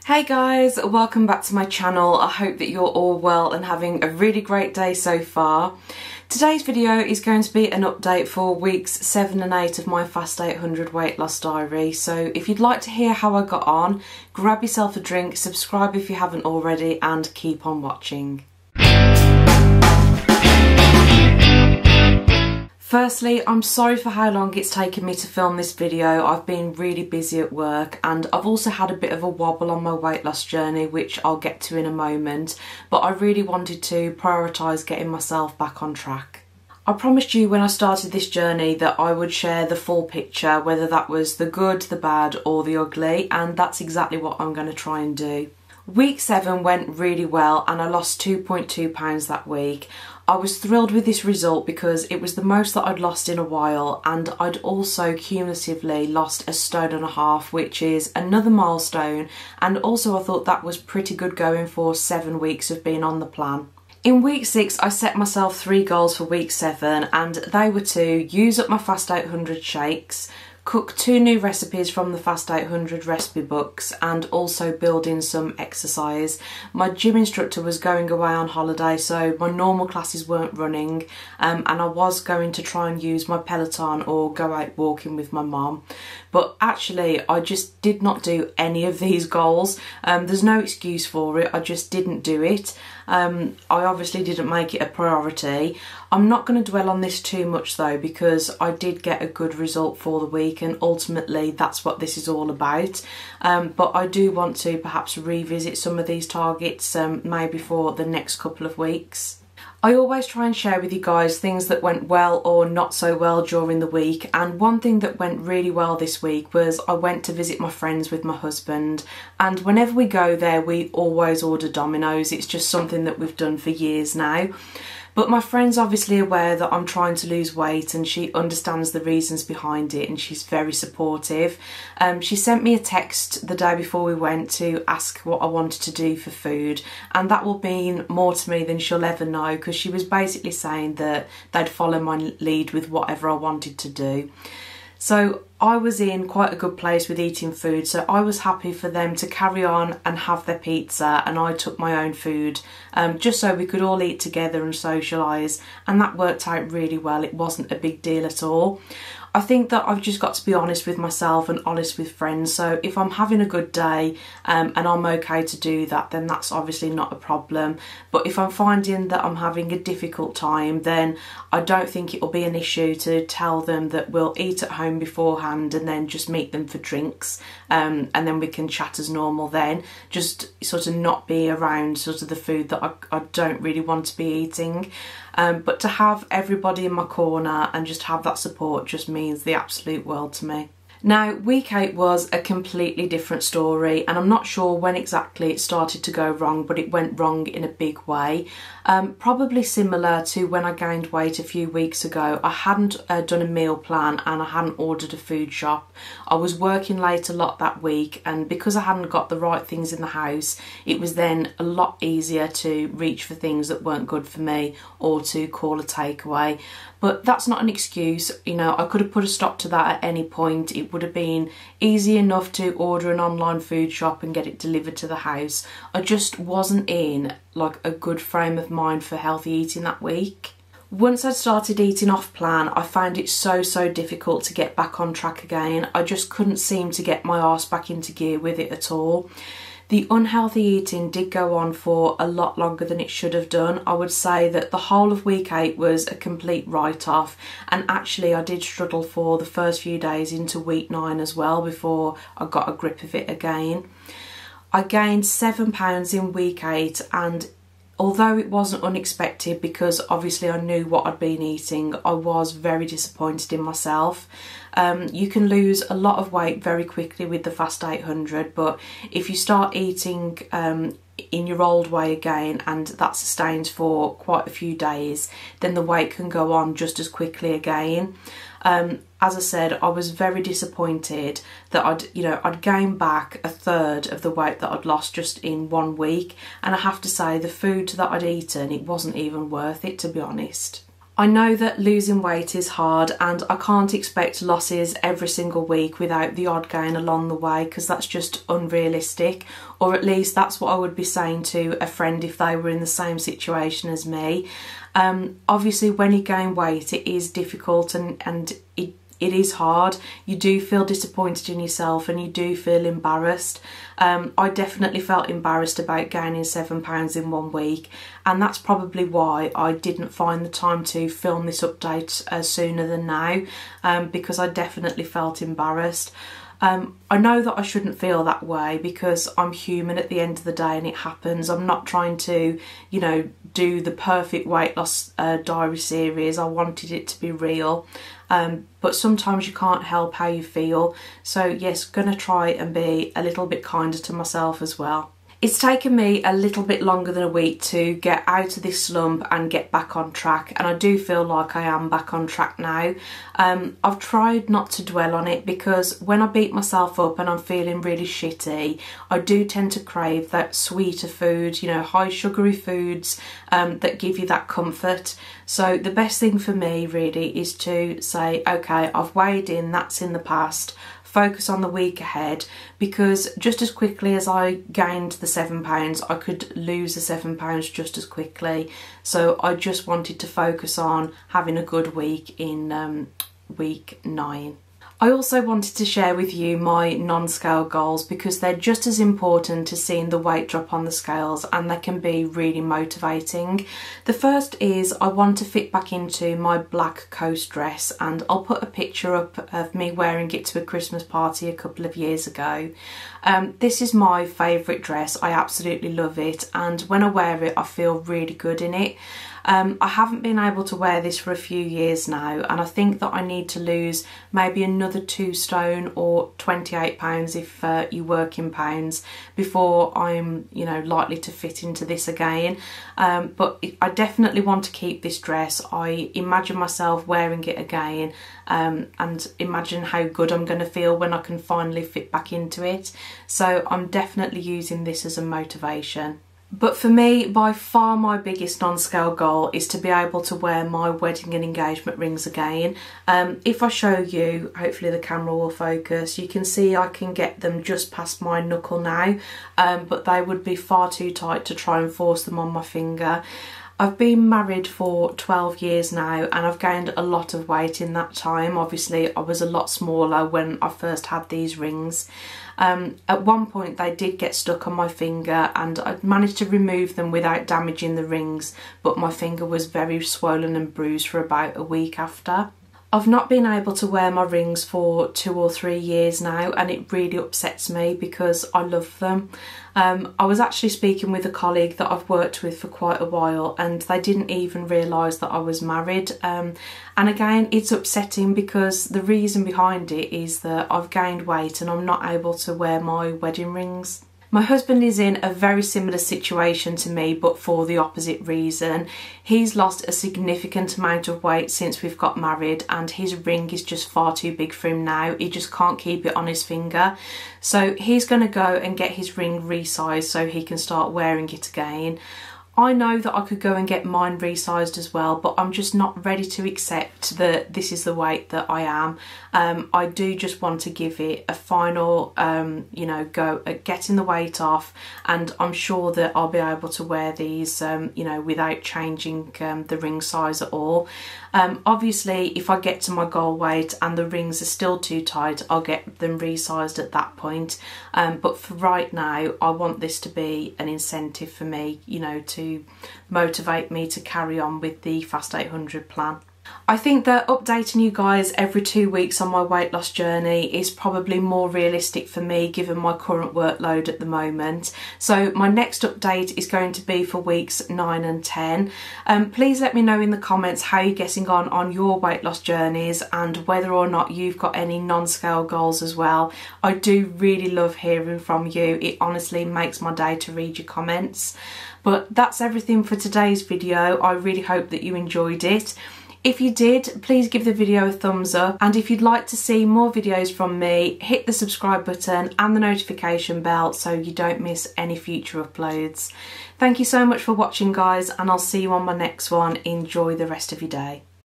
Hey guys, welcome back to my channel. I hope that you're all well and having a really great day so far. Today's video is going to be an update for weeks 7 and 8 of my Fast 800 weight loss diary. So if you'd like to hear how I got on, grab yourself a drink, subscribe if you haven't already, and keep on watching. Firstly, I'm sorry for how long it's taken me to film this video. I've been really busy at work and I've also had a bit of a wobble on my weight loss journey, which I'll get to in a moment, but I really wanted to prioritise getting myself back on track. I promised you when I started this journey that I would share the full picture, whether that was the good, the bad or the ugly, and that's exactly what I'm going to try and do. Week 7 went really well and I lost 2.2 pounds that week. I was thrilled with this result because it was the most that I'd lost in a while, and I'd also cumulatively lost 1.5 stone, which is another milestone, and also I thought that was pretty good going for 7 weeks of being on the plan. In week 6 I set myself 3 goals for week 7 and they were to use up my Fast 800 shakes, cook 2 new recipes from the Fast 800 recipe books, and also build in some exercise. My gym instructor was going away on holiday, so my normal classes weren't running, and I was going to try and use my Peloton or go out walking with my mum. But actually I just did not do any of these goals. There's no excuse for it, I just didn't do it. I obviously didn't make it a priority. I'm not going to dwell on this too much though, because I did get a good result for the week and ultimately that's what this is all about. But I do want to perhaps revisit some of these targets maybe for the next couple of weeks. I always try and share with you guys things that went well or not so well during the week, and one thing that went really well this week was I went to visit my friends with my husband, and whenever we go there we always order Domino's. It's just something that we've done for years now. But my friend's obviously aware that I'm trying to lose weight and she understands the reasons behind it and she's very supportive. She sent me a text the day before we went to ask what I wanted to do for food, and that will mean more to me than she'll ever know, because she was basically saying that they'd follow my lead with whatever I wanted to do. So I was in quite a good place with eating food, so I was happy for them to carry on and have their pizza, and I took my own food just so we could all eat together and socialise, and that worked out really well. It wasn't a big deal at all. I think that I've just got to be honest with myself and honest with friends, so if I'm having a good day and I'm okay to do that, then that's obviously not a problem. But if I'm finding that I'm having a difficult time, then I don't think it'll be an issue to tell them that we'll eat at home beforehand and then just meet them for drinks, and then we can chat as normal then, just sort of not be around sort of the food that I don't really want to be eating. But to have everybody in my corner and just have that support just means the absolute world to me. Now, week 8 was a completely different story, and I'm not sure when exactly it started to go wrong, but it went wrong in a big way. Probably similar to when I gained weight a few weeks ago. I hadn't done a meal plan and I hadn't ordered a food shop. I was working late a lot that week, and because I hadn't got the right things in the house, it was then a lot easier to reach for things that weren't good for me or to call a takeaway. But that's not an excuse, you know, I could have put a stop to that at any point. It would have been easy enough to order an online food shop and get it delivered to the house. I just wasn't in like a good frame of mind for healthy eating that week. Once I'd started eating off plan, I found it so difficult to get back on track again. I just couldn't seem to get my arse back into gear with it at all. The unhealthy eating did go on for a lot longer than it should have done. I would say that the whole of week 8 was a complete write-off, and actually I did struggle for the first few days into week 9 as well before I got a grip of it again. I gained 7 pounds in week 8, and although it wasn't unexpected because obviously I knew what I'd been eating, I was very disappointed in myself. You can lose a lot of weight very quickly with the Fast 800, but if you start eating in your old way again and that sustains for quite a few days, then the weight can go on just as quickly again. As I said, I was very disappointed that I'd gained back 1/3 of the weight that I'd lost just in 1 week, and I have to say the food that I'd eaten, it wasn't even worth it, to be honest. I know that losing weight is hard and I can't expect losses every single week without the odd gain along the way, because that's just unrealistic, or at least that's what I would be saying to a friend if they were in the same situation as me. Obviously when you gain weight it is difficult and it is hard. You do feel disappointed in yourself and you do feel embarrassed. I definitely felt embarrassed about gaining 7 pounds in 1 week, and that's probably why I didn't find the time to film this update sooner than now, because I definitely felt embarrassed. I know that I shouldn't feel that way because I'm human at the end of the day and it happens. I'm not trying to, you know, do the perfect weight loss diary series. I wanted it to be real. But sometimes you can't help how you feel. So yes, gonna try and be a little bit kinder to myself as well. It's taken me a little bit longer than a week to get out of this slump and get back on track, and I do feel like I am back on track now. I've tried not to dwell on it because when I beat myself up and I'm feeling really shitty, I do tend to crave that sweeter food, you know, high sugary foods that give you that comfort. So the best thing for me really is to say, okay, I've weighed in, that's in the past. Focus on the week ahead, because just as quickly as I gained the 7 pounds, I could lose the 7 pounds just as quickly. So I just wanted to focus on having a good week in week 9. I also wanted to share with you my non-scale goals because they're just as important as seeing the weight drop on the scales, and they can be really motivating. The first is I want to fit back into my black coast dress, and I'll put a picture up of me wearing it to a Christmas party a couple of years ago. This is my favourite dress. I absolutely love it, and when I wear it I feel really good in it. I haven't been able to wear this for a few years now, and I think that I need to lose maybe another 2 stone or 28 pounds if you work in pounds before I'm, you know, likely to fit into this again. But I definitely want to keep this dress. I imagine myself wearing it again and imagine how good I'm going to feel when I can finally fit back into it. So I'm definitely using this as a motivation. But for me, by far my biggest non-scale goal is to be able to wear my wedding and engagement rings again. If I show you, hopefully the camera will focus, you can see I can get them just past my knuckle now, but they would be far too tight to try and force them on my finger. I've been married for 12 years now and I've gained a lot of weight in that time. Obviously I was a lot smaller when I first had these rings. At one point they did get stuck on my finger and I'd managed to remove them without damaging the rings, but my finger was very swollen and bruised for about a week after. I've not been able to wear my rings for 2 or 3 years now, and it really upsets me because I love them. I was actually speaking with a colleague that I've worked with for quite a while and they didn't even realise that I was married. And again, it's upsetting because the reason behind it is that I've gained weight and I'm not able to wear my wedding rings. My husband is in a very similar situation to me, but for the opposite reason. He's lost a significant amount of weight since we've got married and his ring is just far too big for him now. He just can't keep it on his finger. So he's going to go and get his ring resized so he can start wearing it again. I know that I could go and get mine resized as well, but I'm just not ready to accept that this is the weight that I am. I do just want to give it a final, you know, go at getting the weight off, and I'm sure that I'll be able to wear these, you know, without changing the ring size at all. Obviously, if I get to my goal weight and the rings are still too tight, I'll get them resized at that point. But for right now, I want this to be an incentive for me, you know, to motivate me to carry on with the Fast 800 plan. I think that updating you guys every 2 weeks on my weight loss journey is probably more realistic for me given my current workload at the moment. So my next update is going to be for weeks 9 and 10. Please let me know in the comments how you're getting on your weight loss journeys and whether or not you've got any non-scale goals as well. I do really love hearing from you. It honestly makes my day to read your comments. But that's everything for today's video. I really hope that you enjoyed it. If you did, please give the video a thumbs up, and if you'd like to see more videos from me, hit the subscribe button and the notification bell so you don't miss any future uploads. Thank you so much for watching guys, and I'll see you on my next one. Enjoy the rest of your day.